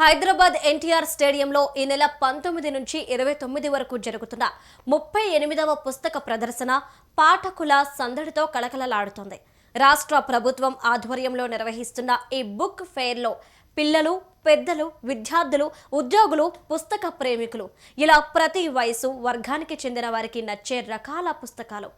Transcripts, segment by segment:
హైదరాబాద్ ఎన్టీఆర్ స్టేడియంలో ఈ నెల 19 నుంచి 29 వరకు జరుగుతున్న 38వ పుస్తక ప్రదర్శన పాఠకుల సందడితో కళకళలాడుతోంది. రాష్ట్ర ప్రభుత్వం ఆధ్వర్యంలో నిర్వహిస్తున్న ఈ బుక్ ఫెయిర్లో పిల్లలు, పెద్దలు, విద్యార్థులు, ఉద్యోగులు, పుస్తక ప్రేమికులు ఇలా ప్రతి వయసు వర్గానికి చెందిన వారికి నచ్చే రకాల పుస్తకాలు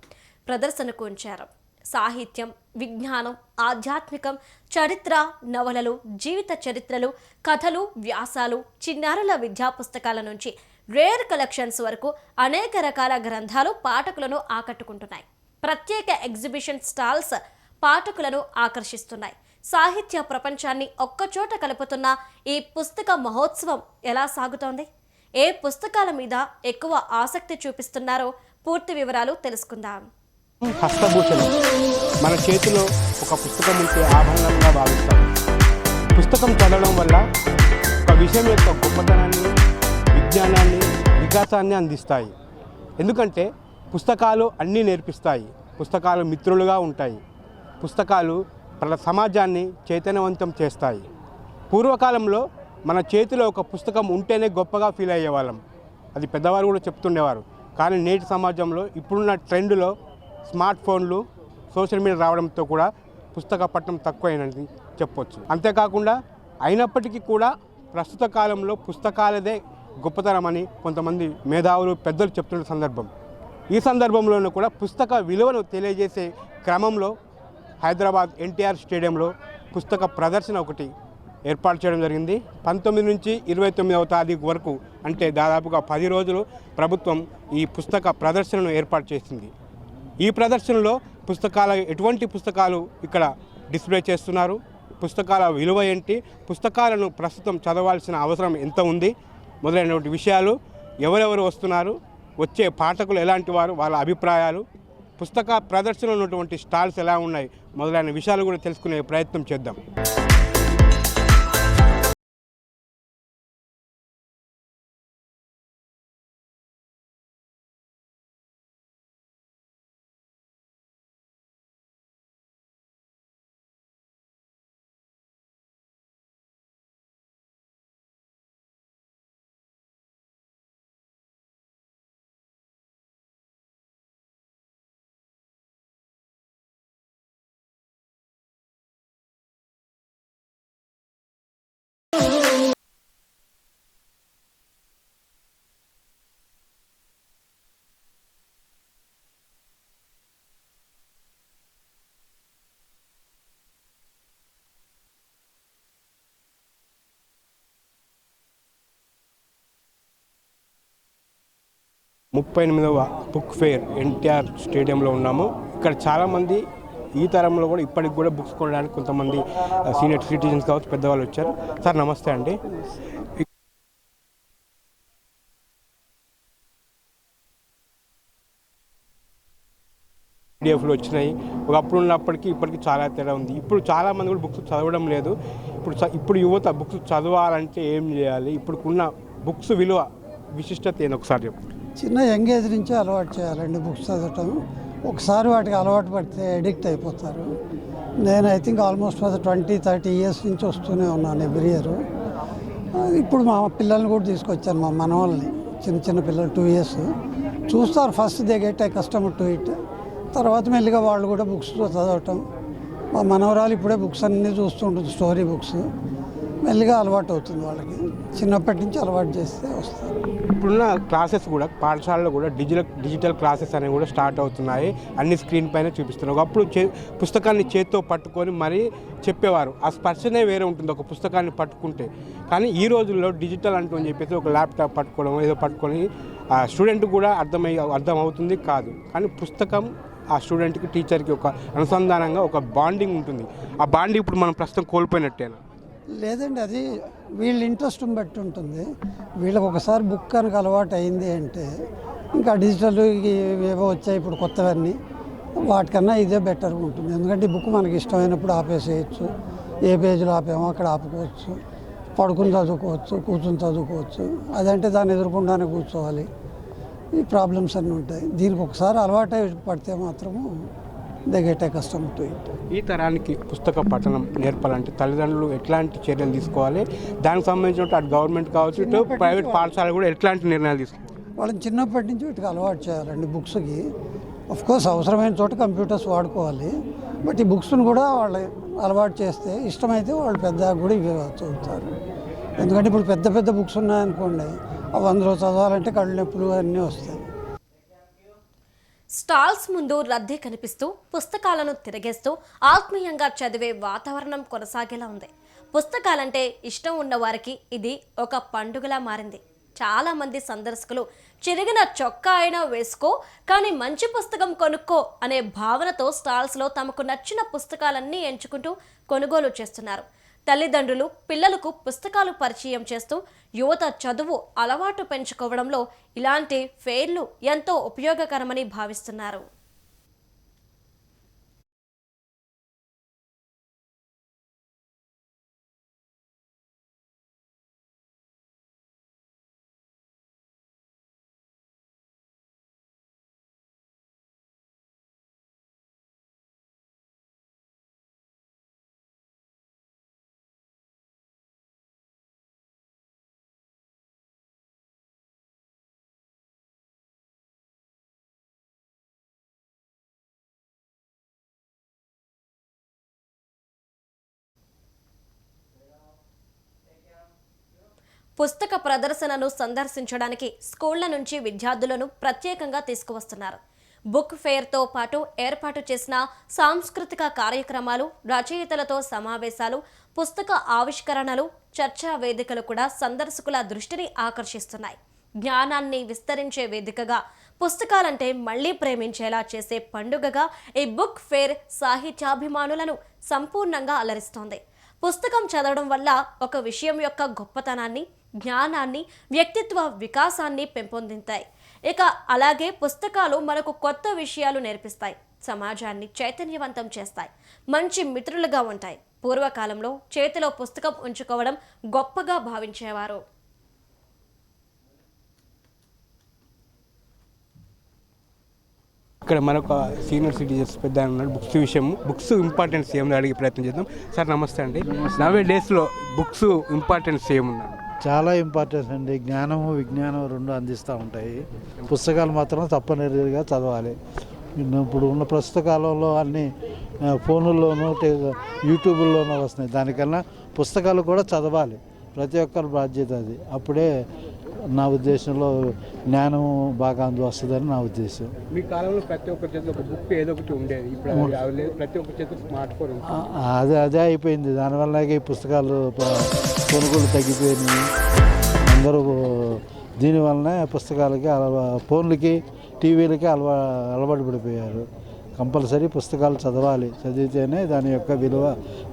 ప్రదర్శనకు ఉంచారు. సాహిత్యం, విజ్ఞానం, ఆధ్యాత్మికం, చరిత్ర, నవలలు, జీవిత చరిత్రలు, కథలు, వ్యాసాలు, చిన్నారుల విద్యా పుస్తకాల నుంచి రేర్ కలెక్షన్స్ వరకు అనేక రకాల గ్రంథాలు పాఠకులను ఆకట్టుకుంటున్నాయి. ప్రత్యేక ఎగ్జిబిషన్ స్టాల్స్ పాఠకులను ఆకర్షిస్తున్నాయి. సాహిత్య ప్రపంచాన్ని ఒక్కచోట కలుపుతున్న ఈ పుస్తక మహోత్సవం ఎలా సాగుతోంది? ఏ పుస్తకాల మీద ఎక్కువ ఆసక్తి చూపిస్తున్నారో పూర్తి వివరాలు తెలుసుకుందాం. హస్తభూషణం మన చేతిలో ఒక పుస్తకం ఉంటే ఆభరణంగా భావిస్తాం. పుస్తకం చదవడం వల్ల ఒక విషయం యొక్క గొప్పతనాన్ని, విజ్ఞానాన్ని, వికాసాన్ని అందిస్తాయి. ఎందుకంటే పుస్తకాలు అన్నీ నేర్పిస్తాయి. పుస్తకాలు మిత్రులుగా ఉంటాయి. పుస్తకాలు సమాజాన్ని చైతన్యవంతం చేస్తాయి. పూర్వకాలంలో మన చేతిలో ఒక పుస్తకం ఉంటేనే గొప్పగా ఫీల్ అయ్యేవాళ్ళం. అది పెద్దవారు కూడా చెప్తుండేవారు. కానీ నేటి సమాజంలో ఇప్పుడున్న ట్రెండ్లో స్మార్ట్ ఫోన్లు, సోషల్ మీడియా రావడంతో కూడా పుస్తక పఠనం తక్కువైనది చెప్పొచ్చు. అంతేకాకుండా అయినప్పటికీ కూడా ప్రస్తుత కాలంలో పుస్తకాలదే గొప్పతనమని కొంతమంది మేధావులు, పెద్దలు చెప్తున్న సందర్భం. ఈ సందర్భంలోనూ కూడా పుస్తక విలువను తెలియజేసే క్రమంలో హైదరాబాద్ ఎన్టీఆర్ స్టేడియంలో పుస్తక ప్రదర్శన ఒకటి ఏర్పాటు చేయడం జరిగింది. 19 నుంచి 29వ తారీఖు వరకు అంటే దాదాపుగా 10 రోజులు ప్రభుత్వం ఈ పుస్తక ప్రదర్శనను ఏర్పాటు చేసింది. ఈ ప్రదర్శనలో ఎటువంటి పుస్తకాలు ఇక్కడ డిస్ప్లే చేస్తున్నారు, పుస్తకాల విలువ ఏంటి, పుస్తకాలను ప్రస్తుతం చదవాల్సిన అవసరం ఎంత ఉంది మొదలైనటువంటి విషయాలు, ఎవరెవరు వస్తున్నారు, వచ్చే పాఠకులు ఎలాంటి వారు, వాళ్ళ అభిప్రాయాలు, పుస్తక ప్రదర్శనలో ఉన్నటువంటి స్టాల్స్ ఎలా ఉన్నాయి మొదలైన విషయాలు కూడా తెలుసుకునే ప్రయత్నం చేద్దాం. ముప్పై 38వ బుక్ ఫెయిర్ ఎన్టీఆర్ స్టేడియంలో ఉన్నాము. ఇక్కడ చాలామంది ఈ తరంలో కూడా ఇప్పటికి కూడా బుక్స్ కొనడానికి కొంతమంది సీనియర్ సిటిజన్స్ కావచ్చు, పెద్దవాళ్ళు వచ్చారు. సార్ నమస్తే అండి. పీడిఎఫ్లు వచ్చినాయి. ఒకప్పుడు ఉన్నప్పటికీ ఇప్పటికీ చాలా తేడా ఉంది. ఇప్పుడు చాలామంది కూడా బుక్స్ చదవడం లేదు. ఇప్పుడు యువత బుక్స్ చదవాలంటే ఏం చేయాలి? ఇప్పుడున్న బుక్స్ విలువ, విశిష్టత ఏంటి ఒకసారి చెప్పండి. చిన్న యంగ్ ఏజ్ నుంచే అలవాటు చేయాలండి బుక్స్ చదవటం. ఒకసారి వాటికి అలవాటు పడితే అడిక్ట్ అయిపోతారు. నేను ఐ థింక్ ఆల్మోస్ట్ 20-30 ఇయర్స్ నుంచి వస్తూనే ఉన్నాను ఎవ్రీ ఇయర్. ఇప్పుడు మా పిల్లల్ని కూడా తీసుకొచ్చాను, మా మనవాళ్ళని, చిన్న పిల్లలు 2 years. చూస్తారు, first they get a customer to it. తర్వాత మెల్లిగా వాళ్ళు కూడా బుక్స్ చదవటం. మా మనవరాలు ఇప్పుడే బుక్స్ అన్నీ చూస్తుంటుంది, స్టోరీ బుక్స్. మెల్లిగా అలవాటు అవుతుంది వాళ్ళకి. చిన్నప్పటి నుంచి అలవాటు చేస్తే వస్తారు. ఇప్పుడున్న క్లాసెస్ కూడా పాఠశాలలో కూడా డిజిటల్ క్లాసెస్ అనేవి కూడా స్టార్ట్ అవుతున్నాయి. అన్ని స్క్రీన్ పైన చూపిస్తున్నారు. ఒకప్పుడు పుస్తకాన్ని చేతితో పట్టుకొని మరీ చెప్పేవారు. ఆ స్పర్శనే వేరే ఉంటుంది ఒక పుస్తకాన్ని పట్టుకుంటే. కానీ ఈ రోజుల్లో డిజిటల్ అంటూ అని చెప్పేసి ఒక ల్యాప్టాప్ పట్టుకోవడం, ఏదో పట్టుకొని ఆ స్టూడెంట్ కూడా అర్థం అవుతుంది కాదు. కానీ పుస్తకం ఆ స్టూడెంట్కి, టీచర్కి ఒక అనుసంధానంగా ఒక బాండింగ్ ఉంటుంది. ఆ బాండింగ్ ఇప్పుడు మనం ప్రస్తుతం కోల్పోయినట్టేనా? లేదండి, అది వీళ్ళ ఇంట్రెస్ట్ని బట్టి ఉంటుంది. వీళ్ళకి ఒకసారి బుక్ కనుక అలవాటు అయింది అంటే ఇంకా డిజిటల్ ఏవో వచ్చాయి ఇప్పుడు కొత్తవన్నీ, వాటికన్నా ఇదే బెటర్గా ఉంటుంది. ఎందుకంటే ఈ బుక్ మనకి ఇష్టమైనప్పుడు ఆపేసేయచ్చు. ఏ పేజీలో ఆపేమో అక్కడ ఆపుకోవచ్చు, పడుకుని చదువుకోవచ్చు, కూర్చొని చదువుకోవచ్చు. అదంటే దాన్ని ఎదుర్కొండానే కూర్చోవాలి. ఈ ప్రాబ్లమ్స్ అన్నీ ఉంటాయి. దీనికి ఒకసారి అలవాటు పడితే మాత్రము they get accustom to it. ఈ తరానికి పుస్తక పఠనం నేర్పాలంటే తల్లిదండ్రులు ఎట్లాంటి చర్యలు తీసుకోవాలి, దానికి సంబంధించిన అటు గవర్నమెంట్ కావచ్చు ఇటు ప్రైవేట్ పాఠశాలలు కూడా ఎట్లాంటి నిర్ణయాలు తీసుకోవాలి? వాళ్ళని చిన్నప్పటి నుంచి వీటికి అలవాటు చేయాలండి. బుక్స్కి కోర్స్ అవసరమైన చోట కంప్యూటర్స్ వాడుకోవాలి, బట్ ఈ బుక్స్ను కూడా వాళ్ళు అలవాటు చేస్తే ఇష్టమైతే వాళ్ళు పెద్దగా కూడా ఇవి చదువుతారు. ఎందుకంటే ఇప్పుడు పెద్ద పెద్ద బుక్స్ ఉన్నాయనుకోండి, అవి అందులో చదవాలంటే కళ్ళు నొప్పులు అన్నీ వస్తాయి. స్టాల్స్ ముందు రద్దీ కనిపిస్తూ పుస్తకాలను తిరగేస్తూ ఆత్మీయంగా చదివే వాతావరణం కొనసాగేలా ఉంది. పుస్తకాలంటే ఇష్టం ఉన్న వారికి ఇది ఒక పండుగలా మారింది. చాలా మంది సందర్శకులు చిరిగిన చొక్కా అయినా వేసుకో కానీ మంచి పుస్తకం కొనుక్కో అనే భావనతో స్టాల్స్లో తమకు నచ్చిన పుస్తకాలన్నీ ఎంచుకుంటూ కొనుగోలు చేస్తున్నారు. తల్లిదండ్రులు పిల్లలకు పుస్తకాలు పరిచయం చేస్తూ యువత చదువు అలవాటు పెంచుకోవడంలో ఇలాంటి ఫెయిర్లు ఎంతో ఉపయోగకరమని భావిస్తున్నారు. పుస్తక ప్రదర్శనను సందర్శించడానికి స్కూళ్ల నుంచి విద్యార్థులను ప్రత్యేకంగా తీసుకువస్తున్నారు. బుక్ ఫెయిర్తో పాటు ఏర్పాటు చేసిన సాంస్కృతిక కార్యక్రమాలు, రచయితలతో సమావేశాలు, పుస్తక ఆవిష్కరణలు, చర్చా వేదికలు కూడా సందర్శకుల దృష్టిని ఆకర్షిస్తున్నాయి. జ్ఞానాన్ని విస్తరించే వేదికగా, పుస్తకాలంటే మళ్లీ ప్రేమించేలా చేసే పండుగగా ఈ బుక్ ఫెయిర్ సాహిత్యాభిమానులను సంపూర్ణంగా అలరిస్తోంది. పుస్తకం చదవడం వల్ల ఒక విషయం యొక్క గొప్పతనాన్ని, జ్ఞానాన్ని, వ్యక్తిత్వ వికాసాన్ని పెంపొందిస్తాయి. ఇక అలాగే పుస్తకాలు మనకు కొత్త విషయాలు నేర్పిస్తాయి, సమాజాన్ని చైతన్యవంతం చేస్తాయి, మంచి మిత్రులుగా ఉంటాయి. పూర్వకాలంలో చేతిలో పుస్తకం ఉంచుకోవడం గొప్పగా భావించేవారు. ఇక్కడ మనకు సీనియర్ సిటిజన్స్ పెద్ద ఉన్నాడు. బుక్స్ ఇంపార్టెన్స్ ఏమని అడిగే ప్రయత్నం చేద్దాం. సార్ నమస్తే అండి. నవే డేస్లో బుక్స్ ఇంపార్టెన్స్ ఏమున్నాడు? చాలా ఇంపార్టెన్స్ అండి. జ్ఞానము విజ్ఞానం రెండు అందిస్తూ ఉంటాయి. పుస్తకాలు మాత్రం తప్పనిసరిగా చదవాలి. ఇప్పుడు ఉన్న ప్రస్తుత కాలంలో అన్నీ ఫోనుల్లోనూ యూట్యూబ్లోనూ వస్తున్నాయి. దానికన్నా పుస్తకాలు కూడా చదవాలి, ప్రతి ఒక్కరి బాధ్యత అది. అప్పుడే నా ఉద్దేశంలో జ్ఞానం బాగా వస్తుందని నా ఉద్దేశం. మీ కాలంలో ప్రతి ఒక్కరి చేతిలో ఒక బుక్ ఏదో ఒకటి ఉండేది, ఇప్పుడు ప్రతి ఒక్కరి చేతిలో స్మార్ట్ ఫోన్. అదే అయిపోయింది. దానివల్ల ఈ పుస్తకాలు కొనుగోలు తగ్గిపోయినాయి. అందరూ దీనివల్లనే పుస్తకాలకి ఫోన్లకి టీవీలకి అలవాటు పడిపోయారు. కంపల్సరీ పుస్తకాలు చదవాలి, చదివితేనే దాని యొక్క విలువ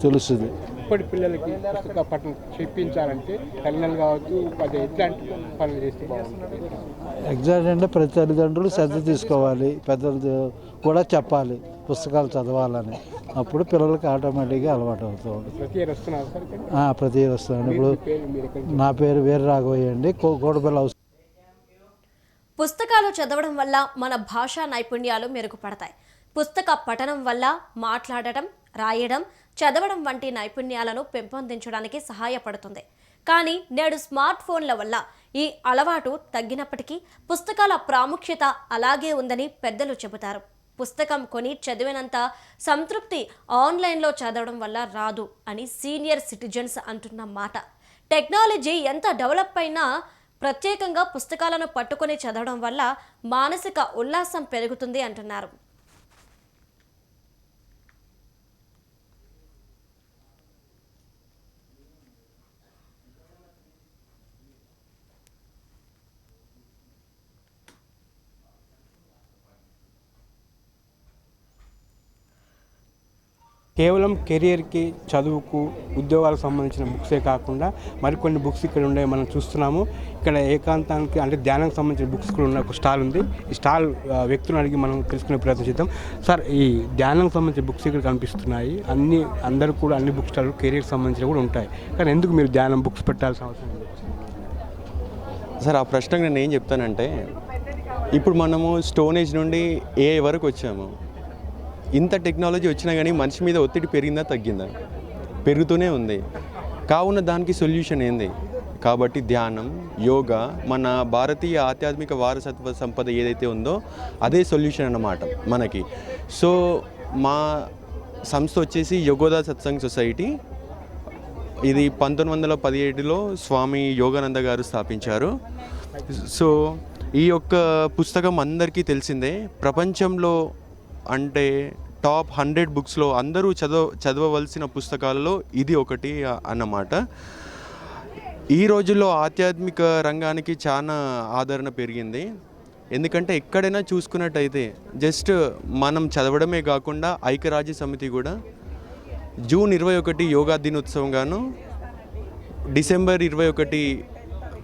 తెలుస్తుంది. ఇప్పటి పిల్లలకి పుస్తక పఠనం చెప్పించాలంటే తల్లిదండ్రులు కావచ్చు, అది ఎట్లాంటి పనులు చేస్తే బాగుంటుంది? ఎగ్జాక్ట్ అంటే ప్రతి తల్లిదండ్రులు శ్రద్ధ తీసుకోవాలి, పెద్దలు కూడా చెప్పాలి పుస్తకాలు చదవాలని. అప్పుడు పిల్లలకి ఆటోమేటిక్గా అలవాటు అవుతూ ఉంటుంది. ప్రతి ఇయర్ వస్తున్నారు సార్? ప్రతి ఇయర్ వస్తున్నాను. ఇప్పుడు నా పేరు వీర రాఘవయ్య అండి, కోటపల్లి హౌస్. పుస్తకాలు చదవడం వల్ల మన భాషా నైపుణ్యాలు మెరుగుపడతాయి. పుస్తక పఠనం వల్ల మాట్లాడటం, రాయడం, చదవడం వంటి నైపుణ్యాలను పెంపొందించడానికి సహాయపడుతుంది. కానీ నేడు స్మార్ట్ ఫోన్ల వల్ల ఈ అలవాటు తగ్గినప్పటికీ పుస్తకాల ప్రాముఖ్యత అలాగే ఉందని పెద్దలు చెబుతారు. పుస్తకం కొని చదివినంత సంతృప్తి ఆన్లైన్లో చదవడం వల్ల రాదు అని సీనియర్ సిటిజన్స్ అంటున్న మాట. టెక్నాలజీ ఎంత డెవలప్ అయినా ప్రత్యేకంగా పుస్తకాలను పట్టుకొని చదవడం వల్ల మానసిక ఉల్లాసం పెరుగుతుంది అంటున్నారు. కేవలం కెరియర్కి, చదువుకు, ఉద్యోగాలకు సంబంధించిన బుక్సే కాకుండా మరికొన్ని బుక్స్ ఇక్కడ ఉండే మనం చూస్తున్నాము. ఇక్కడ ఏకాంతానికి అంటే ధ్యానానికి సంబంధించిన బుక్స్ కూడా ఉన్న ఒక స్టాల్ ఉంది. ఈ స్టాల్ వ్యక్తులను అడిగి మనం తెలుసుకునే ప్రయత్నం చేద్దాం. సార్, ఈ ధ్యానానికి సంబంధించిన బుక్స్ ఇక్కడ కనిపిస్తున్నాయి. అందరూ కూడా అన్ని బుక్ స్టాల్ కెరియర్కి సంబంధించిన కూడా ఉంటాయి. కానీ ఎందుకు మీరు ధ్యానం బుక్స్ పెట్టాల్సిన అవసరం లేదు? సార్, ఆ ప్రశ్నకు నేను ఏం చెప్తానంటే, ఇప్పుడు మనము స్టోన్ ఏజ్ నుండి ఏఐ వరకు వచ్చాము. ఇంత టెక్నాలజీ వచ్చినా కానీ మనిషి మీద ఒత్తిడి పెరిగిందా తగ్గిందా? పెరుగుతూనే ఉంది. కావున దానికి సొల్యూషన్ ఏంది? కాబట్టి ధ్యానం, యోగా, మన భారతీయ ఆధ్యాత్మిక వారసత్వ సంపద ఏదైతే ఉందో అదే సొల్యూషన్ అన్నమాట మనకి. సో మా సంస్థ వచ్చేసి యోగోదా సత్సంగ్ సొసైటీ. ఇది 1917లో స్వామి యోగానంద గారు స్థాపించారు. సో ఈ యొక్క పుస్తకం అందరికీ తెలిసిందే. ప్రపంచంలో అంటే టాప్ 100 బుక్స్లో అందరూ చదవవలసిన పుస్తకాలలో ఇది ఒకటి అన్నమాట. ఈ రోజుల్లో ఆధ్యాత్మిక రంగానికి చాలా ఆదరణ పెరిగింది. ఎందుకంటే ఎక్కడైనా చూసుకున్నట్టయితే జస్ట్ మనం చదవడమే కాకుండా ఐక్యరాజ్య సమితి కూడా జూన్ 21 యోగా దినోత్సవంగాను, డిసెంబర్ 21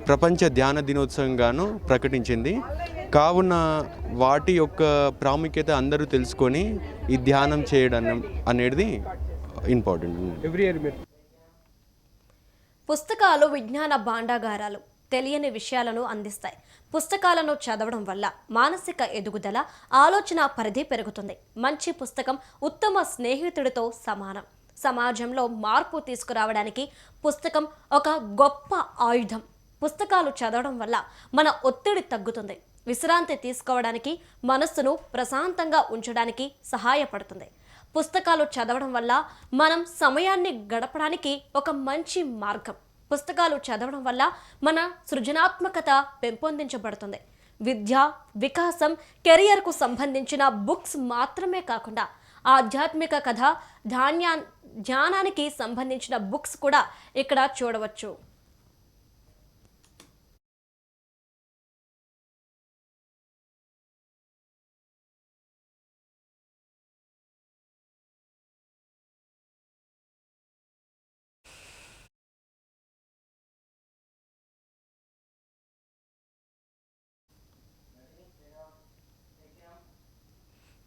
ప్రపంచ ధ్యాన దినోత్సవంగాను ప్రకటించింది. కావున వాటి యొక్క ప్రాముఖ్యత అందరూ తెలుసుకొని ఈ ధ్యానం చేయడం అనేది ఇంపార్టెంట్. పుస్తకాలు విజ్ఞాన భాండాగారాలు, తెలియని విషయాలను అందిస్తాయి. పుస్తకాలను చదవడం వల్ల మానసిక ఎదుగుదల, ఆలోచన పరిధి పెరుగుతుంది. మంచి పుస్తకం ఉత్తమ స్నేహితుడితో సమానం. సమాజంలో మార్పు తీసుకురావడానికి పుస్తకం ఒక గొప్ప ఆయుధం. పుస్తకాలు చదవడం వల్ల మన ఒత్తిడి తగ్గుతుంది. విశ్రాంతి తీసుకోవడానికి, మనస్సును ప్రశాంతంగా ఉంచడానికి సహాయపడుతుంది. పుస్తకాలు చదవడం వల్ల మనం సమయాన్ని గడపడానికి ఒక మంచి మార్గం. పుస్తకాలు చదవడం వల్ల మన సృజనాత్మకత పెంపొందించబడుతుంది. విద్య, వికాసం, కెరియర్కు సంబంధించిన బుక్స్ మాత్రమే కాకుండా ఆధ్యాత్మిక కథ, ధ్యానానికి సంబంధించిన బుక్స్ కూడా ఇక్కడ చూడవచ్చు.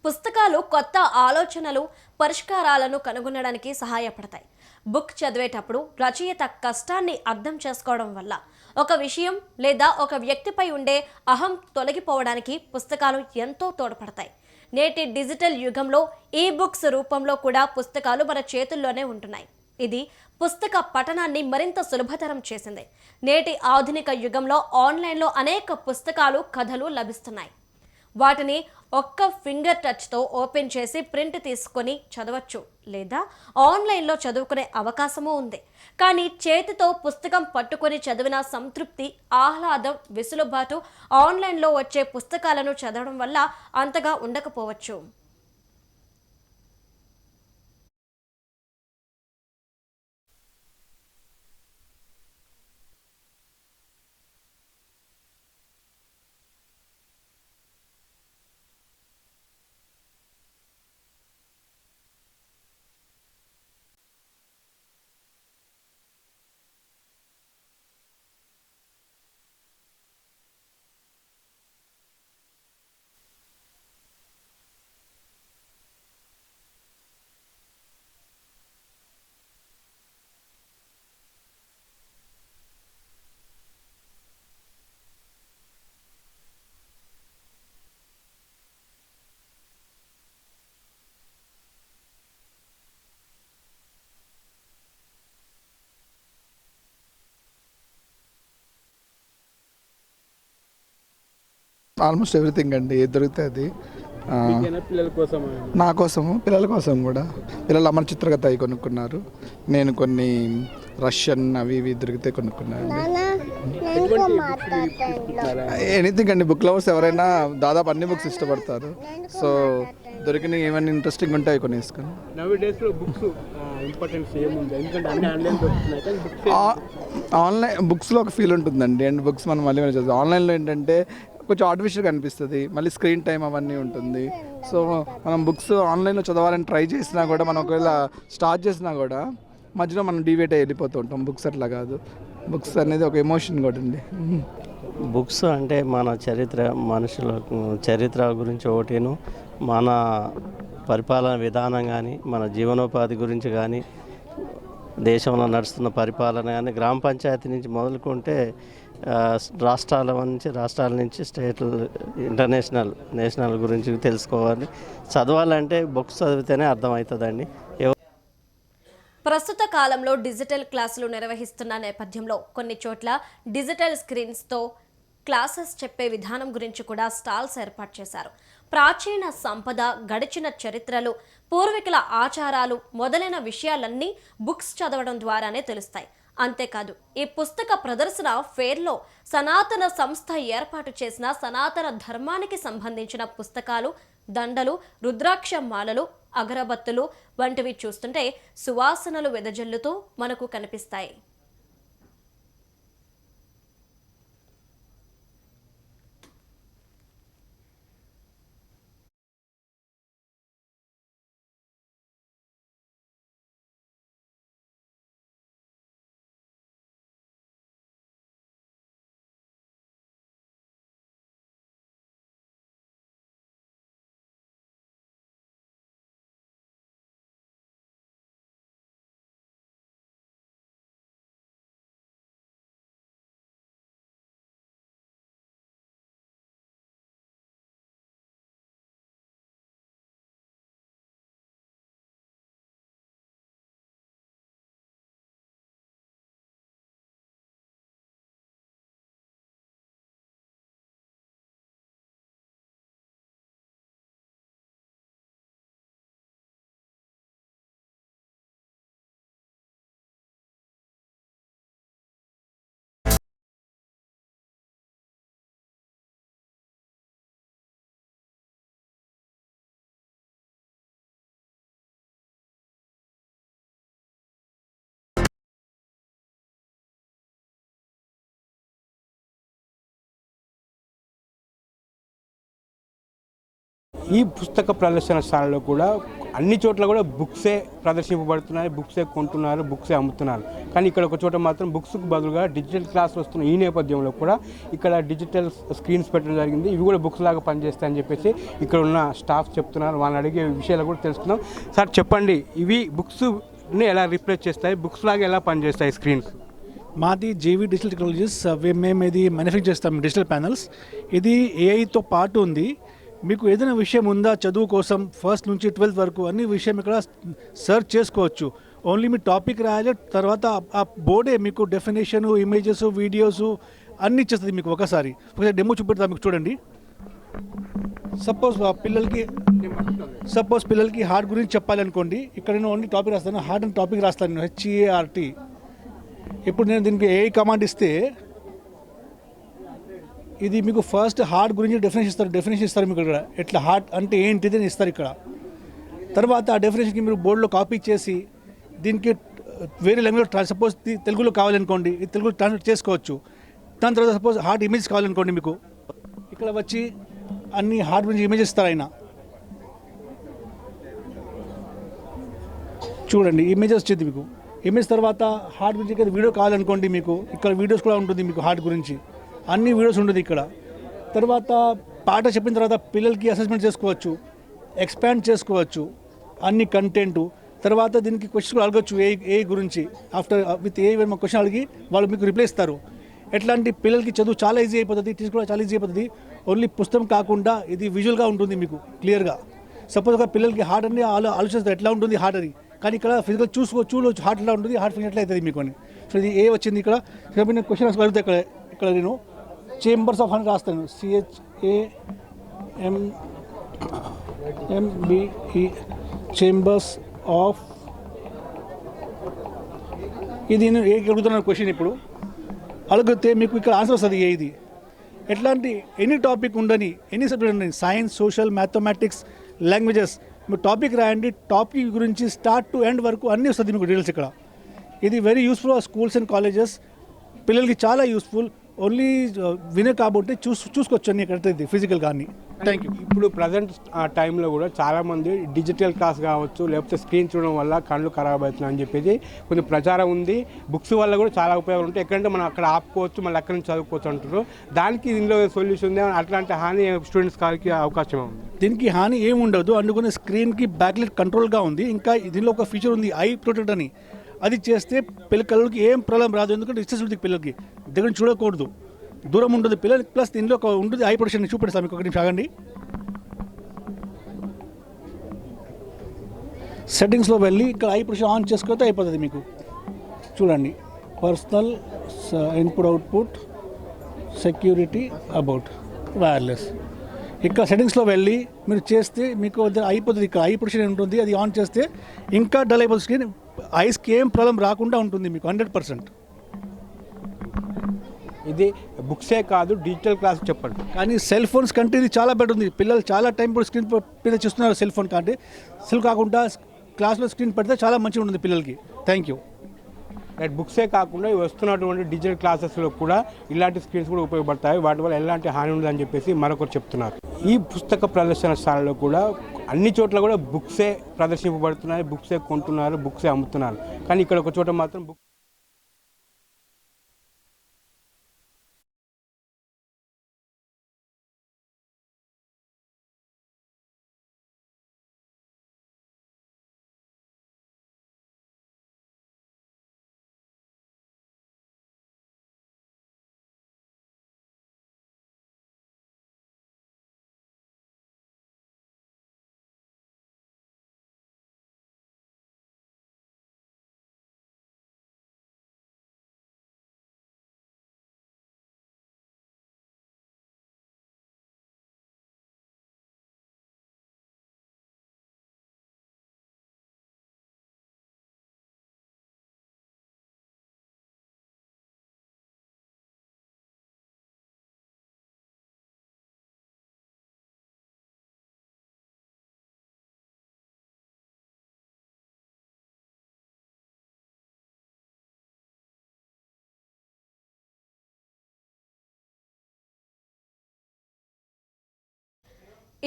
పుస్తకాలు కొత్త ఆలోచనలు, పరిష్కారాలను కనుగొనడానికి సహాయపడతాయి. బుక్ చదివేటప్పుడు రచయిత కష్టాన్ని అర్థం చేసుకోవడం వల్ల ఒక విషయం లేదా ఒక వ్యక్తిపై ఉండే అహం తొలగిపోవడానికి పుస్తకాలు ఎంతో తోడ్పడతాయి. నేటి డిజిటల్ యుగంలో ఈ బుక్స్ రూపంలో కూడా పుస్తకాలు మన చేతుల్లోనే ఉంటున్నాయి. ఇది పుస్తక పఠనాన్ని మరింత సులభతరం చేసింది. నేటి ఆధునిక యుగంలో ఆన్లైన్లో అనేక పుస్తకాలు, కథలు లభిస్తున్నాయి. వాటిని ఒక్క ఫింగర్ టచ్తో ఓపెన్ చేసి ప్రింట్ తీసుకొని చదవచ్చు, లేదా ఆన్లైన్లో చదువుకునే అవకాశమూ ఉంది. కానీ చేతితో పుస్తకం పట్టుకొని చదివిన సంతృప్తి, ఆహ్లాదం, వెసులుబాటు ఆన్లైన్లో వచ్చే పుస్తకాలను చదవడం వల్ల అంతగా ఉండకపోవచ్చు. ఆల్మోస్ట్ ఎవ్రీథింగ్ అండి, ఏది దొరికితే అది. పిల్లల కోసం, నా కోసము, పిల్లల కోసం కూడా. పిల్లలు అమర చిత్రకథ అవి కొనుక్కున్నారు. నేను కొన్ని రష్యన్ అవి ఇవి దొరికితే కొనుక్కున్నాను. ఎనీథింగ్ అండి, బుక్ లవర్స్ ఎవరైనా దాదాపు అన్ని బుక్స్ ఇష్టపడతారు. సో దొరికిన ఏమైనా ఇంట్రెస్టింగ్ ఉంటే అవి కొనేసుకుని. ఆన్లైన్ బుక్స్లో ఒక ఫీల్ ఉంటుందండి, అండ్ బుక్స్ మనం మళ్ళీ చదువుతాం. ఆన్లైన్లో ఏంటంటే కొంచెం ఆర్టిఫిషియల్గా అనిపిస్తుంది, మళ్ళీ స్క్రీన్ టైం అవన్నీ ఉంటుంది. సో మనం బుక్స్ ఆన్లైన్లో చదవాలని ట్రై చేసినా కూడా, మనం ఒకవేళ స్టార్ట్ చేసినా కూడా మధ్యలో మనం డివేట్ అయ్యి వెళ్ళిపోతూ ఉంటాం. బుక్స్ అట్లా కాదు, బుక్స్ అనేది ఒక ఎమోషన్ కూడా అండి. బుక్స్ అంటే మన చరిత్ర, మనుషుల చరిత్ర గురించి ఒకటిను, మన పరిపాలన విధానం కానీ, మన జీవనోపాధి గురించి కానీ, దేశంలో నడుస్తున్న పరిపాలన కానీ, గ్రామ పంచాయతీ నుంచి మొదలుకుంటే రాష్ట్రాల నుంచి స్టేట్ నేషనల్ గురించి తెలుసుకోవాలి. చదవాలంటే బుక్స్ చదివితేనే అర్థమవుతుందండి. ప్రస్తుత కాలంలో డిజిటల్ క్లాసులు నిర్వహిస్తున్న నేపథ్యంలో కొన్ని చోట్ల డిజిటల్ స్క్రీన్స్తో క్లాసెస్ చెప్పే విధానం గురించి కూడా స్టాల్స్ ఏర్పాటు చేశారు. ప్రాచీన సంపద, గడిచిన చరిత్రలు, పూర్వీకుల ఆచారాలు మొదలైన విషయాలన్నీ బుక్స్ చదవడం ద్వారానే తెలుస్తాయి. అంతేకాదు, ఈ పుస్తక ప్రదర్శన ఫేర్లో సనాతన సంస్థ ఏర్పాటు చేసిన సనాతన ధర్మానికి సంబంధించిన పుస్తకాలు, దండలు, రుద్రాక్ష మాలలు, అగరబత్తులు వంటివి చూస్తుంటే సువాసనలు వెదజల్లుతూ మనకు కనిపిస్తాయి. ఈ పుస్తక ప్రదర్శనశాలలో కూడా అన్ని చోట్ల కూడా బుక్సే ప్రదర్శింపబడుతున్నాయి, బుక్సే కొంటున్నారు, బుక్సే అమ్ముతున్నారు. కానీ ఇక్కడ ఒక చోట మాత్రం బుక్స్కు బదులుగా డిజిటల్ క్లాసులు వస్తున్న ఈ నేపథ్యంలో కూడా ఇక్కడ డిజిటల్ స్క్రీన్స్ పెట్టడం జరిగింది. ఇవి కూడా బుక్స్ లాగా పనిచేస్తాయని చెప్పేసి ఇక్కడ ఉన్న స్టాఫ్ చెప్తున్నారు. వాళ్ళని అడిగే విషయాలు కూడా తెలుసుకుందాం. సార్ చెప్పండి, ఇవి బుక్స్ని ఎలా రీప్లేస్ చేస్తాయి, బుక్స్ లాగా ఎలా పనిచేస్తాయి స్క్రీన్స్? మాది జేవీ డిజిటల్ టెక్నాలజీస్. మేము ఇది మ్యానుఫ్యాక్చర్ చేస్తాం డిజిటల్ ప్యానల్స్. ఇది ఏఐతో పాటు ఉంది. మీకు ఏదైనా విషయం ఉందా చదువు కోసం 1st నుంచి 12th వరకు అన్ని విషయం ఇక్కడ సెర్చ్ చేసుకోవచ్చు. ఓన్లీ మీ టాపిక్ రాయాలి, తర్వాత ఆ బోర్డే మీకు డెఫినేషన్, ఇమేజెస్, వీడియోస్ అన్నీ ఇచ్చేస్తుంది మీకు ఒకసారి. ఒకసారి డెమో చూపెడతా మీకు, చూడండి. సపోజ్ పిల్లలకి హార్ట్ గురించి చెప్పాలనుకోండి, ఇక్కడ నేను ఓన్లీ టాపిక్ రాస్తాను, హార్ట్ అని టాపిక్ రాస్తాను నేను, HEART. ఇప్పుడు నేను దీనికి ఏ కమాండ్ ఇస్తే ఇది మీకు ఫస్ట్ హార్ట్ గురించి డెఫినేషన్ ఇస్తారు మీకు ఇక్కడ. ఎట్లా హార్ట్ అంటే ఏంటిది అని ఇస్తారు ఇక్కడ. తర్వాత ఆ డెఫినేషన్కి మీరు బోర్డులో కాపీ చేసి దీనికి వేరే లాంగ్వేజ్, సపోజ్ తెలుగులో కావాలనుకోండి, ఇది తెలుగు ట్రాన్స్లేట్ చేసుకోవచ్చు. దాని తర్వాత సపోజ్ హార్ట్ ఇమేజ్ కావాలనుకోండి, మీకు ఇక్కడ వచ్చి అన్ని హార్ట్ గురించి ఇమేజ్ ఇస్తారు ఆయన. చూడండి, ఇమేజెస్ వచ్చింది మీకు. ఇమేజ్ తర్వాత హార్ట్ గురించి ఇక్కడ వీడియో కావాలనుకోండి, మీకు ఇక్కడ వీడియోస్ కూడా ఉంటుంది, మీకు హార్ట్ గురించి అన్ని వీడియోస్ ఉంటుంది ఇక్కడ. తర్వాత పాట చెప్పిన తర్వాత పిల్లలకి అసెస్మెంట్ చేసుకోవచ్చు, ఎక్స్పాండ్ చేసుకోవచ్చు అన్ని కంటెంటు. తర్వాత దీనికి క్వశ్చన్స్ కూడా అడగచ్చు ఏ గురించి. ఆఫ్టర్ విత్ ఏ క్వశ్చన్ అడిగి వాళ్ళు మీకు రిప్లై ఇస్తారు. ఎట్లాంటి పిల్లలకి చదువు చాలా ఈజీ అయిపోతుంది, తీసుకోవడం చాలా ఈజీ అయిపోతుంది. ఓన్లీ పుస్తకం కాకుండా ఇది విజువల్గా ఉంటుంది మీకు క్లియర్గా. సపోజ్ ఒక పిల్లలకి హార్ట్ అని ఆలోచిస్తారు ఎట్లా ఉంటుంది హార్ట్ అని, కానీ ఇక్కడ ఫిజికల్ చూడవచ్చు హార్ట్ ఎలా ఉంటుంది, హార్ట్ ఫింగర్ ఎట్లా అవుతుంది మీకు అని. సో ఇది ఏ వచ్చింది ఇక్కడ. నేను క్వశ్చన్ అడుగుతా ఇక్కడ నేను చేంబర్స్ ఆఫ్ అని రాస్తాను, CHAMBE చేంబర్స్ ఆఫ్. ఇది నేను ఏ అడుగుతున్నాను క్వశ్చన్. ఇప్పుడు అడిగితే మీకు ఇక్కడ ఆన్సర్ వస్తుంది ఇది. ఎట్లాంటి ఎనీ టాపిక్ ఉండని, ఎనీ సబ్జెక్ట్ ఉండని, సైన్స్, సోషల్, మ్యాథమెటిక్స్, లాంగ్వేజెస్, మీరు టాపిక్ రాయండి, టాపిక్ గురించి స్టార్ట్ టు ఎండ్ వరకు అన్నీ వస్తుంది మీకు డీటెయిల్స్ ఇక్కడ. ఇది very useful for schools and colleges. పిల్లలకి చాలా యూస్ఫుల్. ఓన్లీ వినే కాబట్టి చూసుకోవచ్చు అన్ని ఇక్కడ ఫిజికల్ కానీ. Thank you. ఇప్పుడు ప్రజెంట్ టైంలో కూడా చాలామంది డిజిటల్ క్లాస్ కావచ్చు, లేకపోతే స్క్రీన్ చూడడం వల్ల కళ్ళు ఖరాబ్ అవుతున్నాయి అని చెప్పేసి కొంచెం ప్రచారం ఉంది. బుక్స్ వల్ల కూడా చాలా ఉపయోగాలు ఉంటాయి. ఎక్కడంటే మనం అక్కడ ఆపుకోవచ్చు, మళ్ళీ అక్కడి నుంచి చదువుకోవచ్చు అంటారు. దానికి దీనిలో సొల్యూషన్ ఉంది. అట్లాంటి హాని స్టూడెంట్స్ కారికి అవకాశం ఉంది. దీనికి హాని ఏమి ఉండదు, అందుకని స్క్రీన్కి బ్యాక్లైట్ కంట్రోల్గా ఉంది. ఇంకా దీనిలో ఒక ఫీచర్ ఉంది, ఐ ప్రొటెక్ట్ అని. అది చేస్తే కళ్ళకి ఏం ప్రాబ్లం రాదు. ఎందుకంటే డిస్టెన్స్ ఉంది పిల్లలకి, దగ్గర చూడకూడదు. దూరం ఉంటుంది పిల్లలకి, ప్లస్ దీనిలో ఒక ఉంటుంది ఐ ప్రొటెక్షన్ చూపెడతాను మీకు, ఒక నిమిషం ఆగండి. సెట్టింగ్స్లో వెళ్ళి ఇక్కడ ఐ ప్రొటెక్షన్ ఆన్ చేసుకుంటే అయిపోతుంది మీకు. చూడండి, personal input output security about wireless. ఇక్కడ సెట్టింగ్స్లో వెళ్ళి మీరు చేస్తే మీకు అయిపోతుంది. ఇక్కడ ఐ ప్రొటెక్షన్ ఉంటుంది, అది ఆన్ చేస్తే ఇంకా డల్ అయిపోతుంది స్క్రీన్. ఐస్కి ఏం ప్రాబ్లం రాకుండా ఉంటుంది మీకు 100%. ఇది బుక్సే కాదు, డిజిటల్ క్లాస్ చెప్పండి. కానీ సెల్ ఫోన్స్ కంటే ఇది చాలా బెటర్ ఉంది. పిల్లలు చాలా టైం కూడా స్క్రీన్ మీద చూస్తున్నారు సెల్ ఫోన్ కంటే. సెల్ కాకుండా క్లాస్లో స్క్రీన్ పెడితే చాలా మంచిగా ఉంటుంది పిల్లలకి. Thank you. రైట్, బుక్సే కాకుండా వస్తున్నటువంటి డిజిటల్ క్లాసెస్లో కూడా ఇలాంటి స్క్రీన్స్ కూడా ఉపయోగపడతాయి. వాటి వల్ల ఎలాంటి హాని ఉండదని చెప్పేసి మరొకరు చెప్తున్నారు. ఈ పుస్తక ప్రదర్శనశాలలో కూడా అన్ని చోట్ల కూడా బుక్సే ప్రదర్శింపబడుతున్నాయి, బుక్సే కొంటున్నారు, బుక్సే అమ్ముతున్నారు. కానీ ఇక్కడ ఒక చోట మాత్రం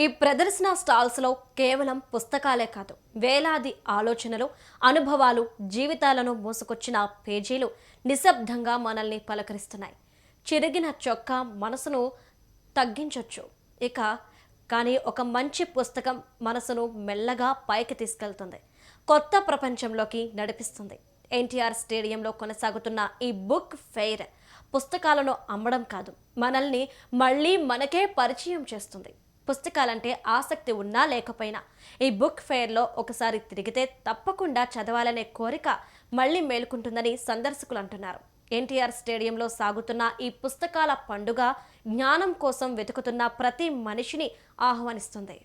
ఈ ప్రదర్శన స్టాల్స్లో కేవలం పుస్తకాలే కాదు, వేలాది ఆలోచనలు, అనుభవాలు, జీవితాలను మోసుకొచ్చిన పేజీలు నిశ్శబ్దంగా మనల్ని పలకరిస్తున్నాయి. చిరిగిన చొక్కా మనసును తగ్గించొచ్చు కానీ ఒక మంచి పుస్తకం మనసును మెల్లగా పైకి తీసుకెళ్తుంది, కొత్త ప్రపంచంలోకి నడిపిస్తుంది. ఎన్టీఆర్ స్టేడియంలో కొనసాగుతున్న ఈ బుక్ ఫెయిర్ పుస్తకాలను అమ్మడం కాదు, మనల్ని మళ్ళీ మనకే పరిచయం చేస్తుంది. పుస్తకాలంటే ఆసక్తి ఉన్నా లేకపోయినా ఈ బుక్ ఫెయిర్లో ఒకసారి తిరిగితే తప్పకుండా చదవాలనే కోరిక మళ్ళీ మేలుకుంటుందని సందర్శకులు అంటున్నారు. ఎన్టీఆర్ స్టేడియంలో సాగుతున్న ఈ పుస్తకాల పండుగ జ్ఞానం కోసం వెతుకుతున్న ప్రతి మనిషిని ఆహ్వానిస్తుంది.